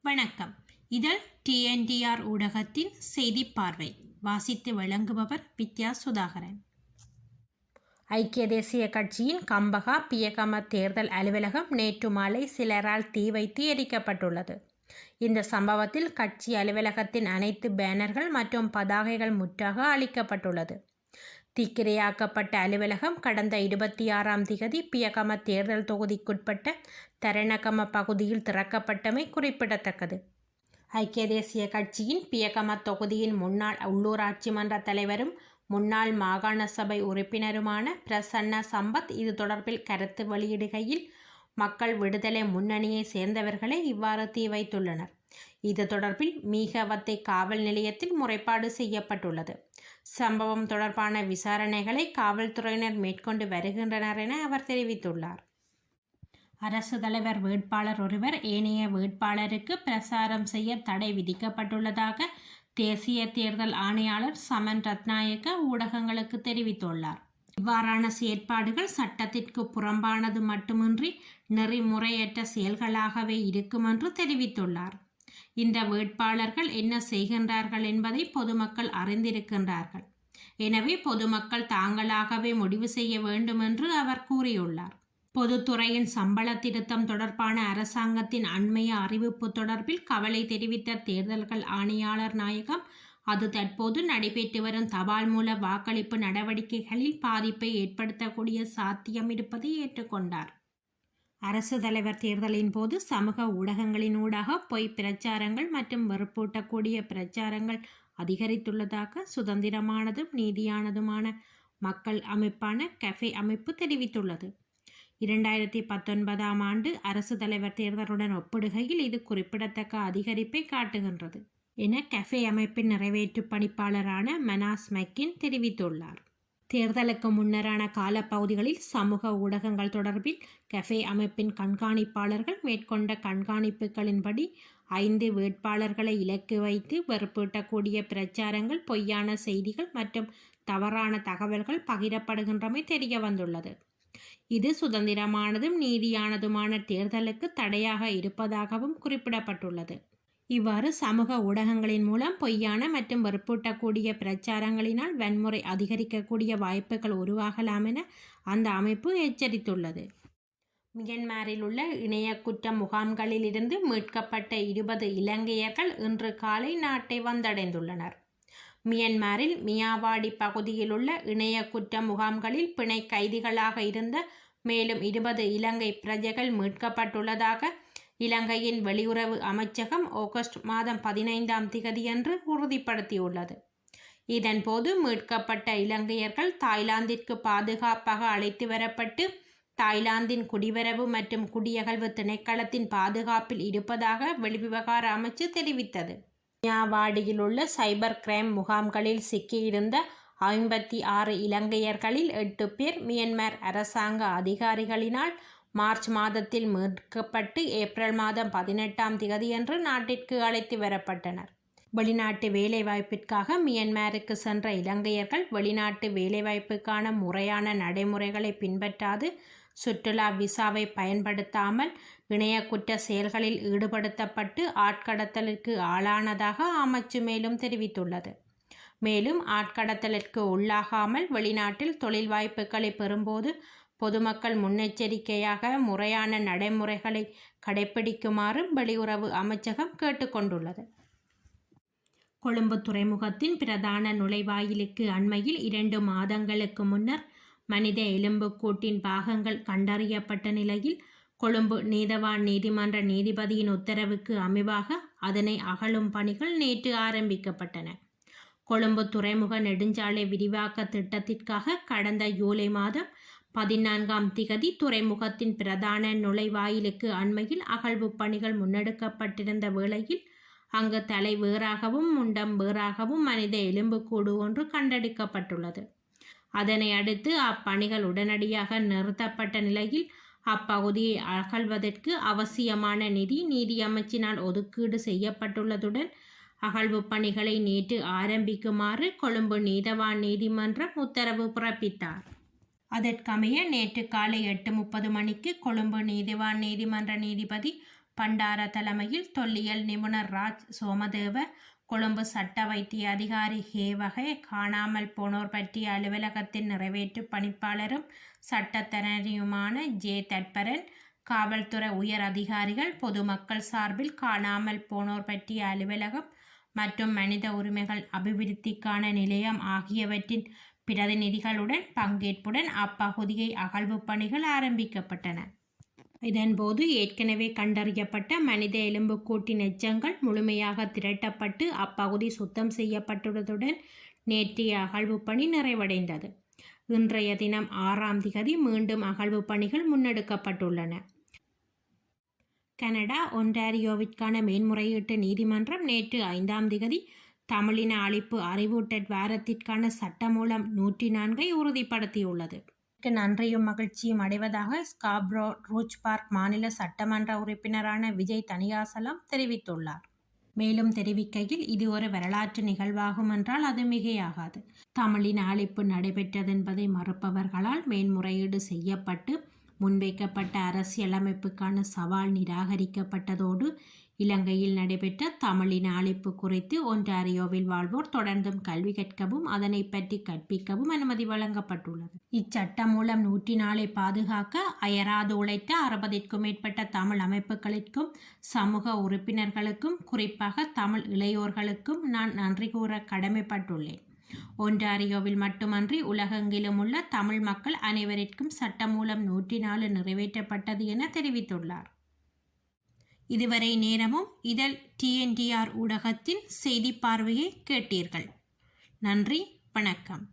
வணக்கம். இதழ் டிஎன்டிஆர் ஊடகத்தின் செய்தி பார்வை வாசித்து வழங்குபவர் வித்யா சுதாகரன். ஐக்கிய தேசிய கட்சியின் கம்பகா பியகம தேர்தல் அலுவலகம் நேற்று மாலை சிலரால் தீ வைத்து எரிக்கப்பட்டுள்ளது. இந்த சம்பவத்தில் கட்சி அலுவலகத்தின் அனைத்து பேனர்கள் மற்றும் பதாகைகள் முற்றாக அழிக்கப்பட்டுள்ளது. தீக்கிரையாக்கப்பட்ட அலுவலகம் கடந்த 26ஆம் திகதி பியகம தேர்தல் தொகுதிக்குட்பட்ட தரணகம பகுதியில் திறக்கப்பட்டமை குறிப்பிடத்தக்கது. ஐக்கிய தேசிய கட்சியின் பியகம தொகுதியின் முன்னாள் உள்ளூராட்சி மன்ற தலைவரும் முன்னாள் மாகாண சபை உறுப்பினருமான பிரசன்ன சம்பத் இது தொடர்பில் கருத்து வெளியிடுகையில், மக்கள் விடுதலை முன்னணியை சேர்ந்தவர்களே இவ்வாறு தீ வைத்துள்ளனர். இது தொடர்பில் மீகவத்தை காவல் நிலையத்தில் முறைப்பாடு செய்யப்பட்டுள்ளது. சம்பவம் தொடர்பான விசாரணைகளை காவல்துறையினர் மேற்கொண்டு வருகின்றனர் என அவர் தெரிவித்துள்ளார். அரசு தலைவர் வேட்பாளர் ஒருவர் ஏனைய வேட்பாளருக்கு பிரசாரம் செய்ய தடை விதிக்கப்பட்டுள்ளதாக தேசிய தேர்தல் ஆணையாளர் சமன் ரத்நாயக்க ஊடகங்களுக்கு தெரிவித்துள்ளார். இவ்வாறான செயற்பாடுகள் சட்டத்திற்கு புறம்பானது மட்டுமின்றி நெறிமுறையற்ற செயல்களாகவே இருக்கும் என்று தெரிவித்துள்ளார். இந்த வேட்பாளர்கள் என்ன செய்கின்றார்கள் என்பதை பொதுமக்கள் அறிந்திருக்கின்றார்கள். எனவே பொதுமக்கள் தாங்களாகவே முடிவு செய்ய வேண்டும் என்று அவர் கூறியுள்ளார். பொதுத்துறையின் சம்பள திருத்தம் தொடர்பான அரசாங்கத்தின் அண்மைய அறிவிப்பு தொடர்பில் கவலை தெரிவித்த தேர்தல்கள் ஆணையாளர் நாயகம், அது தற்போது நடைபெற்று வரும் தபால் மூல வாக்களிப்பு நடவடிக்கைகளில் பாதிப்பை ஏற்படுத்தக்கூடிய சாத்தியம் இருப்பதை ஏற்றுக்கொண்டார். அரசு தலைவர் தேர்தலின் போது சமூக ஊடகங்களினூடாக பொய் பிரச்சாரங்கள் மற்றும் வெறுப்பூட்டக்கூடிய பிரச்சாரங்கள் அதிகரித்துள்ளதாக சுதந்திரமானதும் நீதியானதுமான மக்கள் அமைப்பான கஃபே அமைப்பு தெரிவித்துள்ளது. 2019ஆம் ஆண்டு அரசு தலைவர் தேர்தலுடன் ஒப்பிடுகையில் இது குறிப்பிடத்தக்க அதிகரிப்பை காட்டுகின்றது என கஃபே அமைப்பின் நிறைவேற்று பணிப்பாளரான மனாஸ் மெக்கின் தெரிவித்துள்ளார். தேர்தலுக்கு முன்னரான காலப்பகுதிகளில் சமூக ஊடகங்கள் தொடர்பில் கஃபே அமைப்பின் கண்காணிப்பாளர்கள் மேற்கொண்ட கண்காணிப்புகளின்படி 5 வேட்பாளர்களை இலக்கு வைத்து வெறுப்பூட்டக்கூடிய பிரச்சாரங்கள், பொய்யான செய்திகள் மற்றும் தவறான தகவல்கள் பகிரப்படுகின்றமை தெரிய வந்துள்ளது. இது சுதந்திரமானதும் நீதியானதுமான தேர்தலுக்கு தடையாக இருப்பதாகவும் குறிப்பிடப்பட்டுள்ளது. இவ்வாறு சமூக ஊடகங்களின் மூலம் பொய்யான மற்றும் வெறுப்பூட்டக்கூடிய பிரச்சாரங்களினால் வன்முறை அதிகரிக்கக்கூடிய வாய்ப்புகள் உருவாகலாம் என அந்த அமைப்பு எச்சரித்துள்ளது. மியன்மாரில் உள்ள இணைய குற்ற முகாம்களில் இருந்து மீட்கப்பட்ட 20 இலங்கையர்கள் இன்று காலை நாட்டை வந்தடைந்துள்ளனர். மியன்மாரில் மியாவாடி பகுதியில் உள்ள இணைய குற்ற முகாம்களில் பிணை கைதிகளாக இருந்த மேலும் 20 இலங்கை பிரஜைகள் மீட்கப்பட்டுள்ளதாக இலங்கையின் வெளியுறவு அமைச்சகம் ஆகஸ்ட் மாதம் 15ஆம் திகதியன்று உறுதிப்படுத்தியுள்ளது. இதன்போது மீட்கப்பட்ட இலங்கையர்கள் தாய்லாந்திற்கு பாதுகாப்பாக அழைத்து வரப்பட்டு தாய்லாந்தின் குடிவரவு மற்றும் குடியகல்வு திணைக்களத்தின் பாதுகாப்பில் இருப்பதாக வெளிவிவகார அமைச்சு தெரிவித்தது. மியாவாடியில் உள்ள சைபர் கிரைம் முகாம்களில் சிக்கியிருந்த 56 இலங்கையர்களில் 8 பேர் மியன்மார் அரசாங்க அதிகாரிகளினால் மார்ச் மாதத்தில் மீட்கப்பட்டு ஏப்ரல் மாதம் 18ஆம் திகதியன்று நாட்டிற்கு அழைத்து வரப்பட்டனர். வெளிநாட்டு வேலைவாய்ப்பிற்காக மியன்மாருக்கு சென்ற இலங்கையர்கள் வெளிநாட்டு வேலைவாய்ப்புக்கான முறையான நடைமுறைகளை பின்பற்றாது சுற்றுலா விசாவை பயன்படுத்தாமல் இணைய குற்ற செயல்களில் ஈடுபடுத்தப்பட்டு ஆட்கடத்தலுக்கு ஆளானதாக அமைச்சு மேலும் தெரிவித்துள்ளது. மேலும் ஆட்கடத்தலுக்கு உள்ளாகாமல் வெளிநாட்டில் தொழில் வாய்ப்புகளை பெறும்போது பொதுமக்கள் முன்னெச்சரிக்கையாக முறையான நடைமுறைகளை கடைபிடிக்குமாறும் வெளியுறவு அமைச்சகம் கேட்டுக்கொண்டுள்ளது. கொழும்பு துறைமுகத்தின் பிரதான நுழைவாயிலுக்கு அண்மையில் 2 மாதங்களுக்கு முன்னர் மனித எலும்புக்கூட்டின் பாகங்கள் கண்டறியப்பட்ட நிலையில் கொழும்பு நீதவான் நீதிமன்ற நீதிபதியின் உத்தரவுக்கு அமைவாக அதனை அகழும் பணிகள் நேற்று ஆரம்பிக்கப்பட்டன. கொழும்பு துறைமுக நெடுஞ்சாலை விரிவாக்க திட்டத்திற்காக கடந்த ஜூலை மாதம் 14ஆம் திகதி துறைமுகத்தின் பிரதான நுழைவாயிலுக்கு அண்மையில் அகழ்வு பணிகள் முன்னெடுக்கப்பட்டிருந்த வேளையில் அங்கு தலை வேறாகவும் முண்டம் வேறாகவும் மனித எலும்புக்கூடு ஒன்று கண்டெடுக்கப்பட்டுள்ளது. அதனை அடுத்து அப்பணிகள் உடனடியாக நிறுத்தப்பட்ட நிலையில் அப்பகுதியை அகழ்வதற்கு அவசியமான நிதி நீதியமைச்சினால் ஒதுக்கீடு செய்யப்பட்டுள்ளதுடன் அகழ்வு பணிகளை நேற்று ஆரம்பிக்குமாறு கொழும்பு நீதவான் நீதிமன்றம் உத்தரவு பிறப்பித்தார். அதற்கமைய நேற்று காலை 8:30 மணிக்கு கொழும்பு நீதிவான் நீதிமன்ற நீதிபதி பண்டார தலைமையில் தொல்லியல் நிபுணர் ராஜ் சோமதேவ, கொழும்பு சட்ட வைத்திய அதிகாரி ஹேவகை, காணாமல் போனோர் பற்றிய அலுவலகத்தின் நிறைவேற்று பணிப்பாளரும் சட்டத்தரணியுமான ஜே தட்பரன், காவல்துறை உயர் அதிகாரிகள், பொதுமக்கள் சார்பில் காணாமல் போனோர் பற்றிய அலுவலகம் மற்றும் மனித உரிமைகள் அபிவிருத்திக்கான நிலையம் ஆகியவற்றின் பிரதிநிதிகளுடன் பங்கேற்புடன் அப்பகுதியை அகழ்வு பணிகள் ஆரம்பிக்கப்பட்டன. இதன்போது ஏற்கனவே கண்டறியப்பட்ட மனித எலும்புக்கூட்டின் எச்சங்கள் முழுமையாக திரட்டப்பட்டு அப்பகுதி சுத்தம் செய்யப்பட்டுள்ளதுடன் நேற்றைய அகழ்வு பணி நிறைவடைந்தது. இன்றைய தினம் 6ஆம் திகதி மீண்டும் அகழ்வு பணிகள் முன்னெடுக்கப்பட்டுள்ளன. கனடா ஒன்டாரியோவிற்கான மேன்முறையீட்டு நீதிமன்றம் நேற்று 5ஆம் திகதி தமிழின அழிப்பு அறிவூட்டல் வாரத்திற்கான சட்டமூலம் 104 உறுதிப்படுத்தியுள்ளது. நன்றியும் மகிழ்ச்சியும் அடைவதாக ஸ்காப்ரோ ரூச் பார்க் மாநில சட்டமன்ற உறுப்பினரான விஜய் தனியாசலம் தெரிவித்துள்ளார். மேலும் தெரிவிக்கையில், இது ஒரு வரலாற்று நிகழ்வாகும் என்றால் அது மிகையாகாது. தமிழின அழிப்பு நடைபெற்றதென்பதை மறுப்பவர்களால் மேன்முறையீடு செய்யப்பட்டு முன்வைக்கப்பட்ட அரசியலமைப்புக்கான சவால் நிராகரிக்கப்பட்டதோடு இலங்கையில் நடைபெற்ற தமிழின அழிப்பு குறித்து ஒன்டாரியோவில் வாழ்வோர் தொடர்ந்தும் கல்வி கற்கவும் அதனை பற்றி கற்பிக்கவும் அனுமதி வழங்கப்பட்டுள்ளது. இச்சட்டம் மூலம் 104 பாதுகாக்க அயராது உழைத்த 60க்கும் மேற்பட்ட தமிழ் அமைப்புகளுக்கும் சமூக உறுப்பினர்களுக்கும் குறிப்பாக தமிழ் இளையோர்களுக்கும் நான் நன்றி கூற கடமைப்பட்டுள்ளேன். ஒன்டாரியோவில் மட்டுமன்றி உலகெங்கிலும் உள்ள தமிழ் மக்கள் அனைவருக்கும் சட்டமூலம் 104 நிறைவேற்றப்பட்டது என தெரிவித்துள்ளார். இதுவரை நேரமும் இதழ் TNTR ஊடகத்தின் செய்தி பார்வையை கேட்டீர்கள். நன்றி, வணக்கம்.